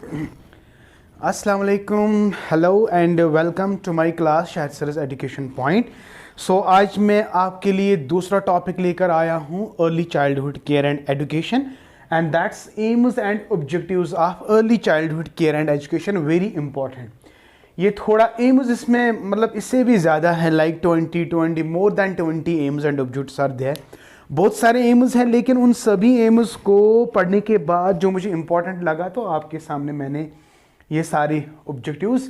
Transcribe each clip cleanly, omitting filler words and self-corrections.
अस्सलाम वालेकुम, hello and welcome to my class Shahid Saras education point. So आज मैं आपके लिए दूसरा टॉपिक लेकर आया हूँ, early childhood care and education, and that's aims and objectives of early childhood care and education. Very important. ये थोड़ा एम्स इसमें मतलब इससे भी ज़्यादा है, like 20 more than 20 aims and objectives are there. बहुत सारे एम्स हैं, लेकिन उन सभी एम्स को पढ़ने के बाद जो मुझे इंपॉर्टेंट लगा तो आपके सामने मैंने ये सारे ऑब्जेक्टिव्स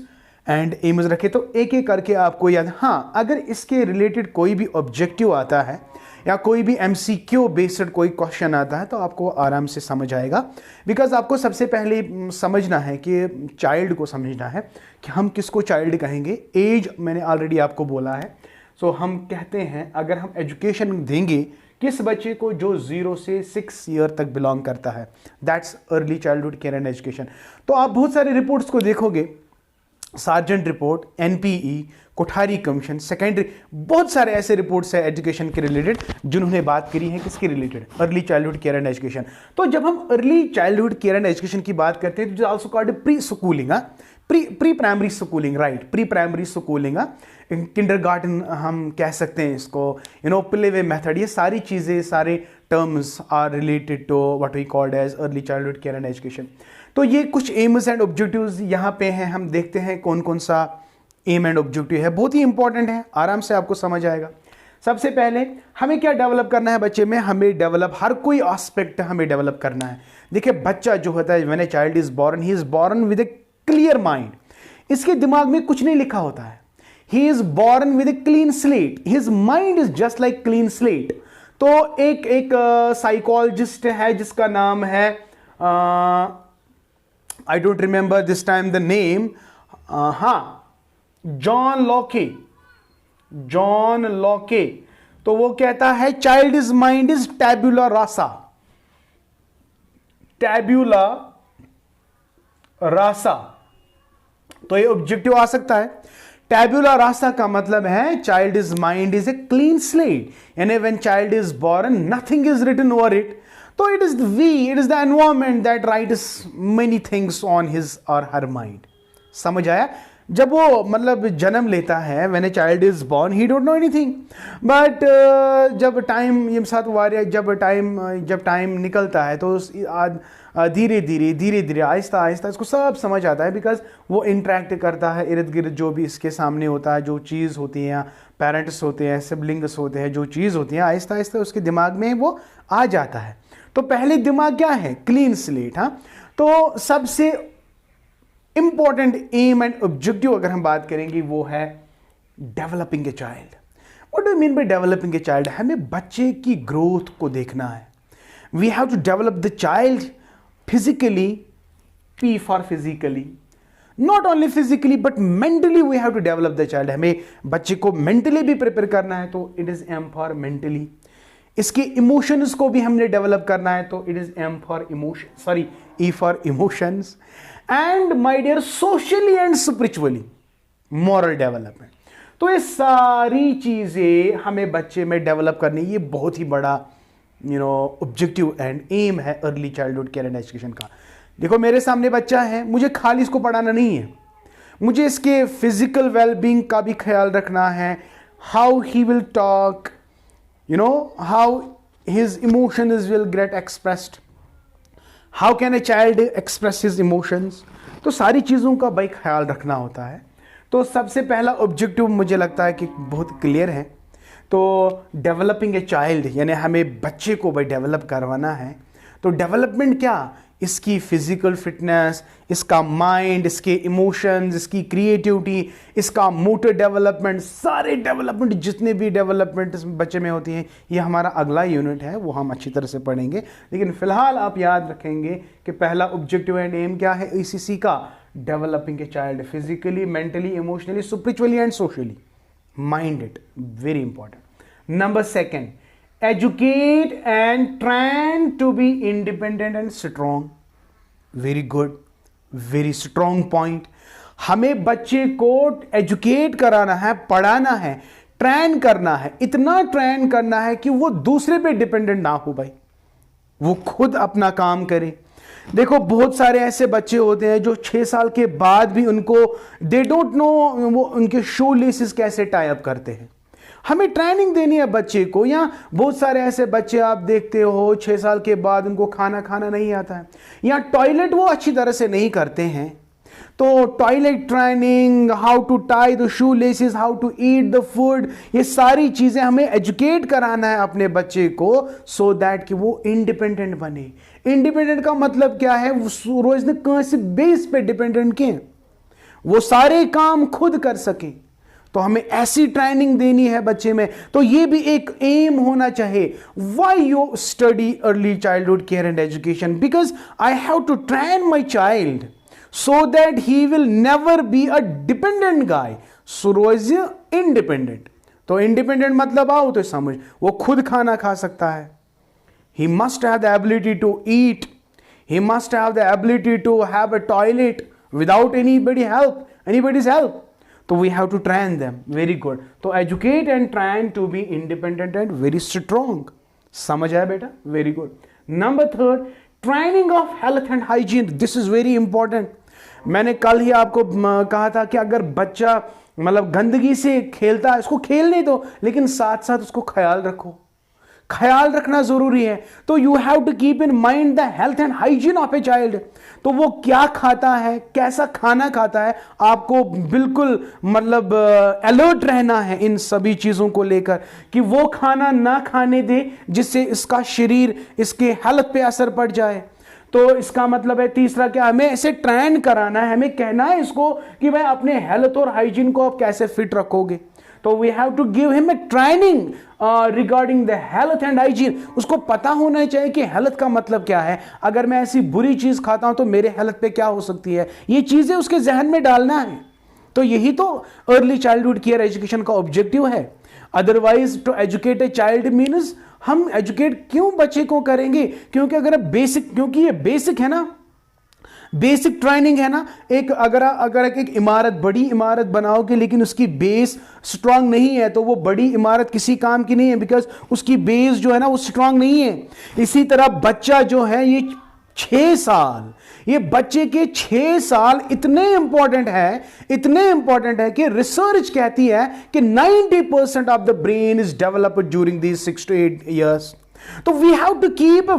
एंड एम्स रखे, तो एक एक करके आपको याद। हाँ, अगर इसके रिलेटेड कोई भी ऑब्जेक्टिव आता है या कोई भी एमसीक्यू बेस्ड कोई क्वेश्चन आता है तो आपको आराम से समझ आएगा। बिकॉज आपको सबसे पहले समझना है कि चाइल्ड को समझना है कि हम किसको चाइल्ड कहेंगे। एज मैंने ऑलरेडी आपको बोला है। सो हम कहते हैं अगर हम एजुकेशन देंगे किस बच्चे को जो 0 से 6 ईयर तक बिलोंग करता है, that's early childhood care and education. तो आप बहुत सारे रिपोर्ट्स को देखोगे, sergeant report, NPE, Kothari commission, secondary, बहुत सारे ऐसे रिपोर्ट्स हैं एजुकेशन के रिलेटेड जिन्होंने बात करी है किसके related, early childhood care and education. तो जब हम early childhood care and education की बात करते हैं तो also called pre schooling, pre primary schooling, right, pre primary schooling, kindergarten हम कह सकते हैं इसको, प्ले वे मेथड। ये सारी चीज़ें, सारे terms are related to what we called as early childhood care and education. तो ये कुछ एम्स एंड ऑब्जेक्टिव्स यहाँ पे हैं। हम देखते हैं कौन कौन सा एम एंड ऑब्जेक्टिव है, बहुत ही इंपॉर्टेंट है, आराम से आपको समझ आएगा। सबसे पहले हमें क्या डेवलप करना है बच्चे में, हमें डेवलप हर कोई एस्पेक्ट हमें डेवलप करना है। देखिए, बच्चा जो होता है, when a child is born, he is born with A clear mind. इसके दिमाग में कुछ नहीं लिखा होता है। He is born with A clean slate, his mind is just like clean slate. तो एक साइकोलॉजिस्ट है जिसका नाम है, I don't remember this time the name, John Locke, John Locke. तो वो कहता है चाइल्ड इज माइंड इज टैब्यूला रासा, टैब्यूला रासा। तो ये ऑब्जेक्टिव आ सकता है। टैब्यूला रासा का मतलब है child is mind is a clean slate, यानी when child is born nothing is written over it. तो it is it is the environment that writes many things on his और हर माइंड। समझ आया? जब वो मतलब जन्म लेता है, when a child is born he don't know anything, but जब टाइम ये साथ वारिया जब टाइम निकलता है तो धीरे धीरे आहिस्ता आहिस्ता इसको सब समझ आता है। बिकॉज वो इंटरेक्ट करता है इर्द गिर्द जो भी इसके सामने होता है, जो चीज़ होती है, पेरेंट्स होते हैं, सिबलिंग्स होते हैं, जो चीज़ होती है आहिस्ता आहिस्ता उसके दिमाग में वो आ जाता है। तो पहले दिमाग क्या है, क्लीन स्लेट। हाँ, तो सबसे इंपॉर्टेंट एम एंड ऑब्जेक्टिव अगर हम बात करेंगे वो है developing a child. What do mean by developing a child? हमें बच्चे की ग्रोथ को देखना है। We have to develop the child physically, P for physically, not only physically but mentally we have to develop the child. हमें बच्चे को mentally भी प्रिपेयर करना है तो it is M for mentally. इसके इमोशंस को भी हमने डेवलप करना है तो it is M for emotion, sorry, E for emotions. And my dear socially and spiritually, moral development. तो ये सारी चीजें हमें बच्चे में डेवलप करनी, ये बहुत ही बड़ा ऑब्जेक्टिव एंड एम है early childhood care and education का। देखो, मेरे सामने बच्चा है, मुझे खाली इसको पढ़ाना नहीं है, मुझे इसके फिजिकल वेलबींग का भी ख्याल रखना है। How he will talk, how his emotions will get expressed, how can a child express his emotions. तो सारी चीज़ों का भाई ख्याल रखना होता है। तो सबसे पहला ऑब्जेक्टिव मुझे लगता है कि बहुत क्लियर है। तो डेवलपिंग ए चाइल्ड यानी हमें बच्चे को भाई डेवलप करवाना है। तो डेवलपमेंट क्या, इसकी फिजिकल फिटनेस, इसका माइंड, इसके इमोशंस, इसकी क्रिएटिविटी, इसका मोटर डेवलपमेंट, सारे डेवलपमेंट, जितने भी डेवलपमेंट बच्चे में होती हैं, ये हमारा अगला यूनिट है, वो हम अच्छी तरह से पढ़ेंगे। लेकिन फिलहाल आप याद रखेंगे कि पहला ऑब्जेक्टिव एंड एम क्या है ईसीसी का, developing a child physically, mentally, emotionally, spiritually and socially minded, very important. Number 2, educate and train to be independent and strong. Very good, very strong point. हमें बच्चे को एजुकेट कराना है, पढ़ाना है, ट्रेन करना है, इतना ट्रेन करना है कि वो दूसरे पे डिपेंडेंट ना हो भाई, वो खुद अपना काम करे। देखो बहुत सारे ऐसे बच्चे होते हैं जो 6 साल के बाद भी उनको दे डोंट नो वो उनके शू लेसेस कैसे टाई अप करते हैं। हमें ट्रेनिंग देनी है बच्चे को। या बहुत सारे ऐसे बच्चे आप देखते हो 6 साल के बाद उनको खाना नहीं आता है, या टॉयलेट वो अच्छी तरह से नहीं करते हैं। तो toilet training, how to tie the shoe laces, how to eat the food, ये सारी चीजें हमें एजुकेट कराना है अपने बच्चे को, सो दैट कि वो इंडिपेंडेंट बने। इंडिपेंडेंट का मतलब क्या है? रोज ने किसी बेस पे डिपेंडेंट के वो सारे काम खुद कर सके। तो हमें ऐसी ट्रेनिंग देनी है बच्चे में। तो ये भी एक एम होना चाहिए। Why you study early childhood care and education? Because I have to train my child so that he will never be a dependent guy, so is independent। तो independent मतलब आओ तो समझ, वो खुद खाना खा सकता है। he must have the ability to eat, he must have the ability to have a toilet without anybody's help। तो we have to train them। very good। तो educate and train to be independent and very strong। समझ आया बेटा? very good। number 3, training of health and hygiene। this is very important। मैंने कल ही आपको कहा था कि अगर बच्चा मतलब गंदगी से खेलता है, उसको खेलने दो, लेकिन साथ साथ उसको ख्याल रखो। ख्याल रखना जरूरी है। तो you have to keep in mind the health and hygiene of a child. तो वो क्या खाता है, कैसा खाना खाता है, आपको बिल्कुल मतलब अलर्ट रहना है इन सभी चीजों को लेकर, कि वो खाना ना खाने दे जिससे इसका शरीर, इसके हेल्थ पे असर पड़ जाए। तो इसका मतलब है तीसरा क्या, हमें ऐसे ट्रेन कराना है, हमें कहना है इसको कि भाई अपने हेल्थ और हाइजीन को आप कैसे फिट रखोगे। तो we have to give him a training regarding the health and hygiene. उसको पता होना चाहिए कि हेल्थ का मतलब क्या है। अगर मैं ऐसी बुरी चीज खाता हूं तो मेरे हेल्थ पे क्या हो सकती है, ये चीजें उसके जहन में डालना है। तो यही तो अर्ली चाइल्डहुड केयर एजुकेशन का ऑब्जेक्टिव है। Otherwise to educate a child means, हम एजुकेट क्यों बच्चे को करेंगे? क्योंकि अगर बेसिक, क्योंकि ये बेसिक है ना, बेसिक ट्रेनिंग है ना। एक अगर एक इमारत, बड़ी इमारत बनाओगे लेकिन उसकी बेस स्ट्रांग नहीं है तो वो बड़ी इमारत किसी काम की नहीं है, बिकॉज उसकी बेस जो है ना वो स्ट्रांग नहीं है। इसी तरह बच्चा जो है, ये 6 साल, ये बच्चे के 6 साल इतने इंपॉर्टेंट है कि रिसर्च कहती है कि 90% of the brain is developed during these 6 to 8 years। तो वी हैव टू कीप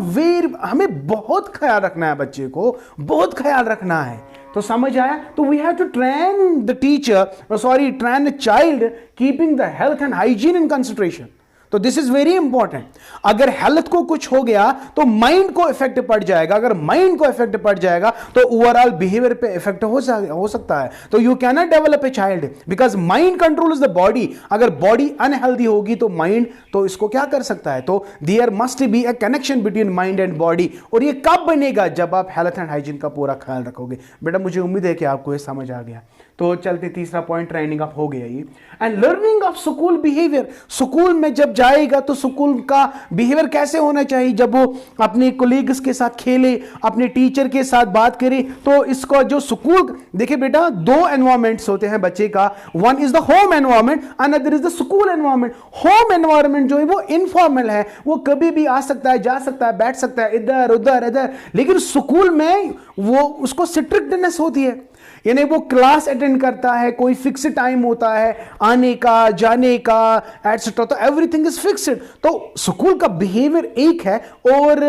हमें बहुत ख्याल रखना है, बच्चे को बहुत ख्याल रखना है। तो समझ आया? तो we have to train the train the child keeping the health and hygiene in consideration. तो दिस इज वेरी इंपॉर्टेंट। अगर हेल्थ को कुछ हो गया तो माइंड को इफेक्ट पड़ जाएगा, अगर माइंड को इफेक्ट पड़ जाएगा तो ओवरऑल बिहेवियर पे इफेक्ट हो सकता है। तो you can not develop a child because mind controls the body. अगर बॉडी अनहेल्दी होगी तो माइंड तो इसको क्या कर सकता है? तो there must be a connection between mind and body. और ये कब बनेगा? जब आप हेल्थ एंड हाइजीन का पूरा ख्याल रखोगे। बेटा मुझे उम्मीद है कि आपको ये समझ आ गया। तो चलते तीसरा पॉइंट, ट्रेनिंग अप हो गया ये। And learning of school behaviour. School में जब जाएगा तो स्कूल का बिहेवियर कैसे होना चाहिए? जब वो अपने कोलीग्स के साथ खेले, अपने टीचर के साथ बात करे, तो इसको जो स्कूल, देखिए बेटा 2 एनवायरमेंट्स होते हैं बच्चे का। One is the home environment, another is the school environment. Home environment जो है वो इनफॉर्मल है, वो कभी भी आ सकता है, जा सकता है, बैठ सकता है, इधर उधर। लेकिन स्कूल में वो उसको स्ट्रिक्टनेस होती है, यानी वो क्लास अटेंड करता है, कोई फिक्स टाइम होता है आने का, जाने का, एटसेट्रा। तो एवरीथिंग इज फिक्स्ड। तो स्कूल का बिहेवियर एक है और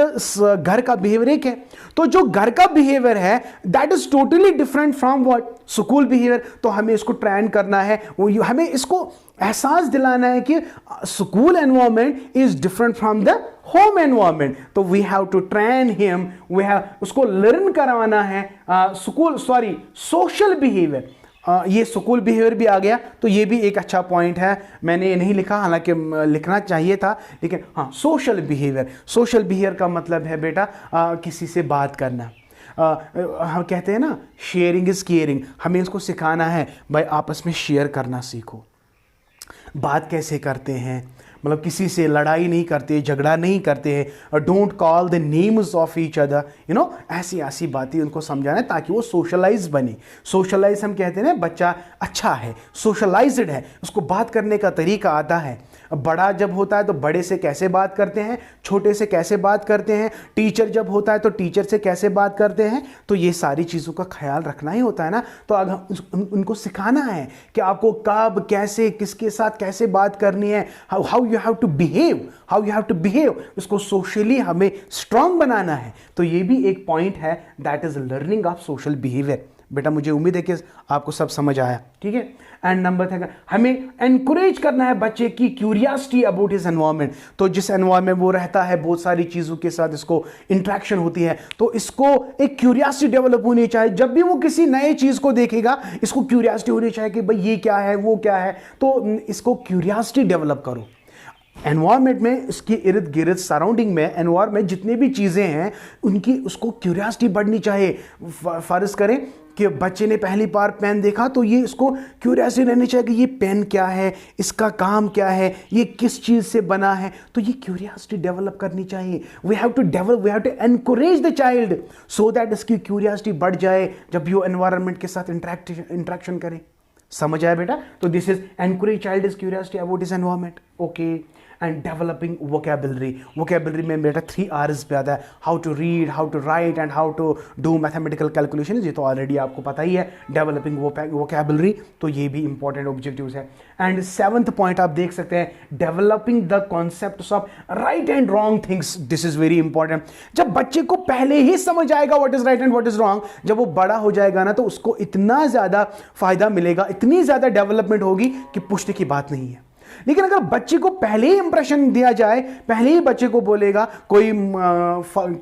घर का बिहेवियर एक है। तो जो घर का बिहेवियर है that is totally different from what school behaviour. तो हमें इसको ट्रेन करना है, हमें इसको एहसास दिलाना है कि school environment is different from the home environment. तो we have to train him, we have उसको लर्न करवाना है सोशल बिहेवियर। ये स्कूल बिहेवियर भी आ गया, तो ये भी एक अच्छा पॉइंट है। मैंने ये नहीं लिखा, हालांकि लिखना चाहिए था, लेकिन हाँ, सोशल बिहेवियर का मतलब है बेटा किसी से बात करना। हम कहते हैं ना शेयरिंग इज केयरिंग। हमें इसको सिखाना है भाई आपस में शेयर करना सीखो। बात कैसे करते हैं, मतलब किसी से लड़ाई नहीं करते, झगड़ा नहीं करते हैं, don't call the names of each other, ऐसी बातें उनको समझाना है ताकि वो सोशलाइज बने। सोशलाइज हम कहते हैं ना, बच्चा अच्छा है, सोशलाइज्ड है, उसको बात करने का तरीका आता है। बड़ा जब होता है तो बड़े से कैसे बात करते हैं, छोटे से कैसे बात करते हैं, टीचर जब होता है तो टीचर से कैसे बात करते हैं। तो ये सारी चीज़ों का ख्याल रखना ही होता है ना। तो अगर उनको सिखाना है कि आपको कब, कैसे, किसके साथ कैसे बात करनी है, how you have to behave, इसको सोशली हमें स्ट्रांग बनाना है। तो ये भी एक पॉइंट है, that is learning of social behaviour. बेटा मुझे उम्मीद है कि आपको सब समझ आया, ठीक है। एंड नंबर 3, हमें एनकरेज करना है बच्चे की क्यूरियोसिटी अबाउट हिज एनवायरनमेंट। तो जिस एनवायरनमेंट वो रहता है, बहुत सारी चीज़ों के साथ इसको इंट्रैक्शन होती है, तो इसको एक क्यूरियोसिटी डेवलप होनी चाहिए। जब भी वो किसी नए चीज़ को देखेगा, इसको क्यूरियोसिटी होनी चाहिए कि भाई ये क्या है, वो क्या है। तो इसको क्यूरियोसिटी डेवलप करो। एनवायरमेंट में, इसके इर्द गिर्द सराउंडिंग में, एनवायरमेंट जितनी भी चीज़ें हैं उनकी उसको क्यूरियोसिटी बढ़नी चाहिए। फर्ज करें कि बच्चे ने पहली बार पेन देखा तो ये इसको क्यूरियोसिटी रहनी चाहिए कि ये पेन क्या है, इसका काम क्या है, ये किस चीज़ से बना है। तो ये क्यूरियोसिटी डेवलप करनी चाहिए। We have to encourage the child so that इसकी क्यूरियोसिटी बढ़ जाए जब वो एनवायरमेंट के साथ इंट्रैक्शन करे। समझ आया बेटा? तो this is encourage child is curiosity about his environment. Okay. And developing vocabulary में बेटा 3 R's पे आता है, how to read, how to write and how to do mathematical calculation. ये तो ऑलरेडी आपको पता ही है, डेवलपिंग वोकेबलरी। तो ये भी इंपॉर्टेंट ऑब्जेक्टिव्स है। एंड 7th पॉइंट आप देख सकते हैं, developing the concepts of right and wrong things. This is very important. जब बच्चे को पहले ही समझ आएगा what is right and what is wrong, जब वो बड़ा हो जाएगा ना, तो उसको इतना ज़्यादा फायदा मिलेगा, इतनी ज़्यादा डेवलपमेंट होगी कि पूछने की बात नहीं है। लेकिन अगर बच्चे को पहले ही इंप्रेशन दिया जाए, पहले ही बच्चे को बोलेगा, कोई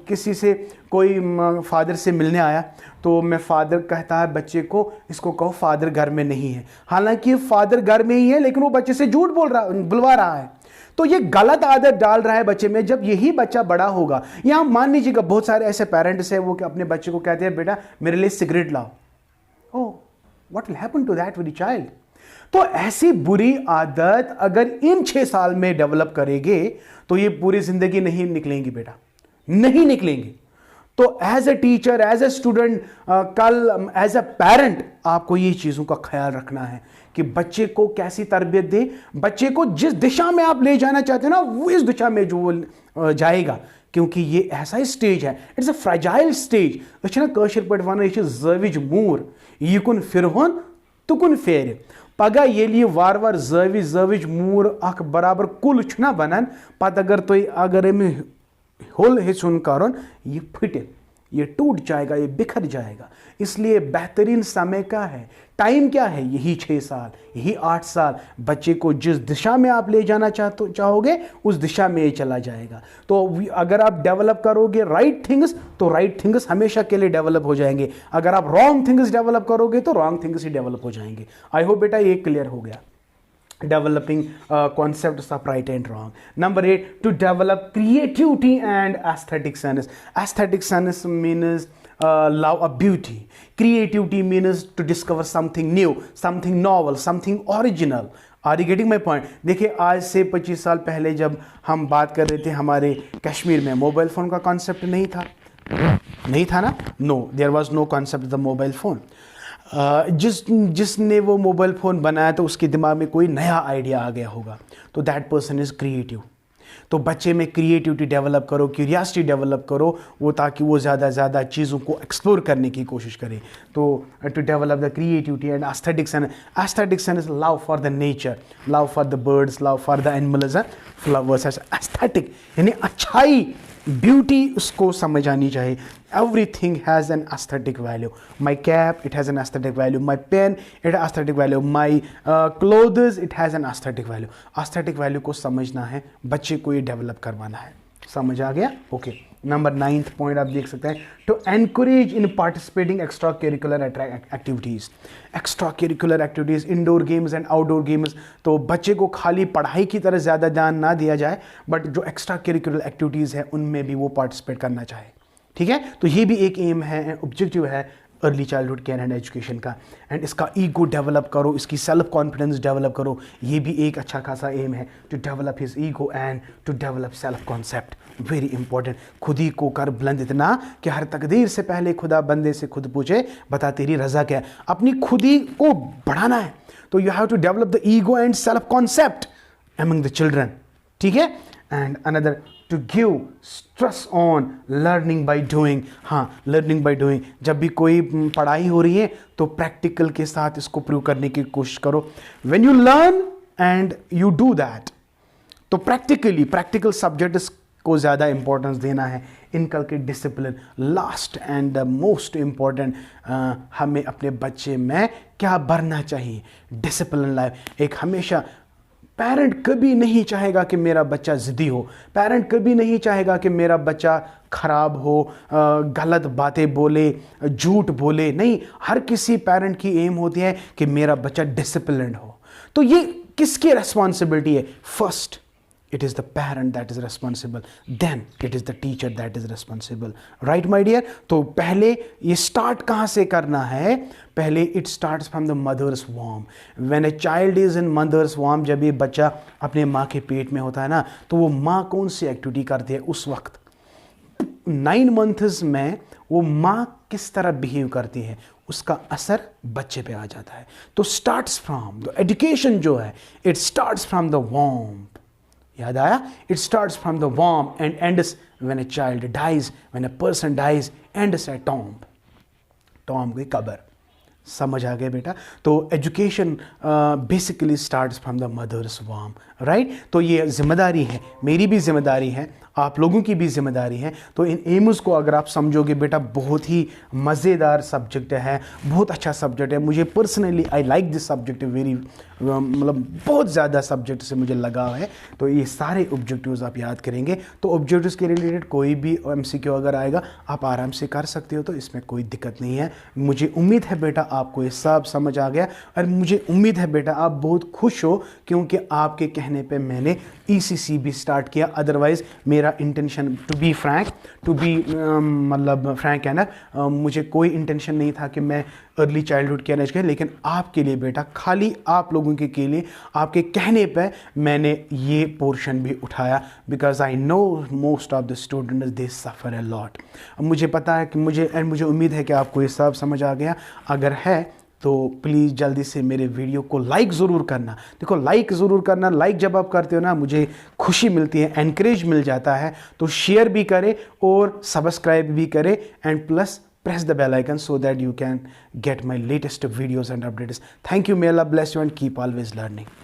किसी से, कोई फादर से मिलने आया तो मैं फादर कहता है बच्चे को, इसको कहो फादर घर में नहीं है, हालांकि फादर घर में ही है लेकिन वो बच्चे से झूठ बुलवा रहा है। तो ये गलत आदत डाल रहा है बच्चे में। जब यही बच्चा बड़ा होगा, या मान लीजिएगा बहुत सारे ऐसे पेरेंट्स हैं वो अपने बच्चे को कहते हैं बेटा मेरे लिए सिगरेट लाओ। Oh, what will happen to that very child? तो ऐसी बुरी आदत अगर इन 6 साल में डेवलप करेंगे तो ये पूरी जिंदगी नहीं निकलेंगी बेटा, नहीं निकलेंगी। तो as a teacher, as a student, कल एज ए पेरेंट आपको ये चीज़ों का ख्याल रखना है कि बच्चे को कैसी तरबियत दे। बच्चे को जिस दिशा में आप ले जाना चाहते हो ना, वो इस दिशा में जो वो जाएगा, क्योंकि ये ऐसा स्टेज है, इट्स अ फ्रेजाइल स्टेज। अच्छा कशर पे वन जविज मूर यकुन फिरहन तुकुन फेर पगह ये वार वार जविज मूर अख बराबर कुल छुना बनन, पत अगर अमें होल हिस्सन कर ये फटे, ये टूट जाएगा, ये बिखर जाएगा। इसलिए बेहतरीन समय क्या है, टाइम क्या है? यही 6 साल, यही 8 साल। बच्चे को जिस दिशा में आप ले जाना चाहोगे उस दिशा में ये चला जाएगा। तो अगर आप डेवलप करोगे राइट थिंग्स तो राइट थिंग्स हमेशा के लिए डेवलप हो जाएंगे। अगर आप रॉन्ग थिंग्स डेवलप करोगे तो रॉन्ग थिंग्स ही डेवलप हो जाएंगे। आई होप बेटा ये क्लियर हो गया। Developing concepts of right and wrong. Number 8, to develop creativity and aesthetic sense. Aesthetic sense means love of beauty. Creativity means to discover something new, something novel, something original. Are you getting my point? देखिए आज से 25 साल पहले जब हम बात कर रहे थे, हमारे कश्मीर में मोबाइल फ़ोन का कॉन्सेप्ट नहीं था ना? No, there was no concept the mobile phone. जिसने वो मोबाइल फ़ोन बनाया तो उसके दिमाग में कोई नया आइडिया आ गया होगा, तो दैट पर्सन इज़ क्रिएटिव। तो बच्चे में क्रिएटिविटी डेवलप करो, क्यूरियोसिटी डेवलप करो, वो ताकि वो ज़्यादा ज़्यादा चीज़ों को एक्सप्लोर करने की कोशिश करे। तो to develop the creativity and aesthetic sense love for the nature, love for the birds, love for the animals, flowers. Aesthetic यानी अच्छाई, ब्यूटी उसको समझ आनी चाहिए। Everything has an aesthetic value. My cap, it has an aesthetic value. My pen, it has aesthetic value. My clothes, it has an aesthetic value. Aesthetic value को समझना है, बच्चे को ये डेवलप करवाना है। समझ आ गया? ओके। नंबर 9th पॉइंट आप देख सकते हैं, to encourage in participating extra curricular activities. Extra curricular activities, indoor games and outdoor games. तो बच्चे को खाली पढ़ाई की तरफ ज़्यादा ध्यान ना दिया जाए, बट जो एक्स्ट्रा करिकुलर एक्टिविटीज़ है उनमें भी वो पार्टिसिपेट करना चाहे। ठीक है? तो ये भी एक एम है, ऑब्जेक्टिव है early childhood care and education का। एंड इसका ईगो डेवलप करो, इसकी सेल्फ कॉन्फिडेंस डेवलप करो, ये भी एक अच्छा खासा एम है, to develop his ego and to develop self concept. Very important. खुद ही को कर बुलंद इतना कि हर तकदीर से पहले खुदा बंदे से खुद पूछे बता तेरी रज़ा क्या है। अपनी खुद ही को बढ़ाना है, तो you have to develop the ego and self concept. among the children, ठीक है. And another, to give stress on learning by doing. हाँ, learning by doing. जब भी कोई पढ़ाई हो रही है तो प्रैक्टिकल के साथ इसको प्रूव करने की कोशिश करो. When you learn and you do that, तो प्रैक्टिकल सब्जेक्ट्स को ज़्यादा इंपॉर्टेंस देना है. Inculcate discipline. Last and most important, हमें अपने बच्चे में क्या भरना चाहिए? Discipline life. एक हमेशा पेरेंट कभी नहीं चाहेगा कि मेरा बच्चा ज़िद्दी हो. पेरेंट कभी नहीं चाहेगा कि मेरा बच्चा खराब हो, गलत बातें बोले, झूठ बोले. नहीं, हर किसी पेरेंट की एम होती है कि मेरा बच्चा डिसिप्लिन्ड हो. तो ये किसकी रेस्पॉन्सिबिलिटी है? First it is the parent that is responsible, then it is the teacher that is responsible, right my dear. तो पहले ये start कहाँ से करना है? पहले it starts from the mother's womb. When a child is in mother's womb, जब ये बच्चा अपने माँ के पेट में होता है ना, तो वो माँ कौन सी एक्टिविटी करती है उस वक्त? 9 months में वो माँ किस तरह बिहेव करती है, उसका असर बच्चे पे आ जाता है. तो starts from the education जो है, it starts from the womb. याद आया? It starts from the womb and ends when a child dies, when a person dies, ends at tomb. tomb की कब्र. समझ आ गया बेटा? तो education basically starts from the mother's warm, right. तो ये जिम्मेदारी है, मेरी भी जिम्मेदारी है, आप लोगों की भी जिम्मेदारी है. तो इन एम्स को अगर आप समझोगे बेटा, बहुत ही मज़ेदार सब्जेक्ट है, बहुत अच्छा सब्जेक्ट है. मुझे personally I like this subject very, मतलब बहुत ज़्यादा सब्जेक्ट से मुझे लगाव है. तो ये सारे ऑब्जेक्टिव्स आप याद करेंगे. तो ऑब्जेक्टिव्स के रिलेटेड कोई भी MCQ अगर आएगा आप आराम से कर सकते हो, तो इसमें कोई दिक्कत नहीं है. मुझे उम्मीद है बेटा आपको ये सब समझ आ गया, और मुझे उम्मीद है बेटा आप बहुत खुश हो, क्योंकि आपके कहने पे मैंने ECC भी स्टार्ट किया. अदरवाइज़ मेरा इंटेंशन, टू बी फ्रैंक, मतलब फ्रैंक है ना, मुझे कोई इंटेंशन नहीं था कि मैं अर्ली चाइल्डहुड के एज के, लेकिन आपके लिए बेटा, खाली आप लोगों के लिए, आपके कहने पे मैंने ये पोर्शन भी उठाया. Because I know most of the students they suffer a lot. मुझे पता है कि मुझे उम्मीद है कि आपको ये सब समझ आ गया. अगर है तो प्लीज़ जल्दी से मेरे वीडियो को लाइक ज़रूर करना. देखो, लाइक ज़रूर करना. लाइक जब आप करते हो ना, मुझे खुशी मिलती है, एनकरेज मिल जाता है. तो शेयर भी करें और सब्सक्राइब भी करें, and plus press the bell icon so that you can get my latest videos and updates. Thank you. May Allah bless you and keep always learning.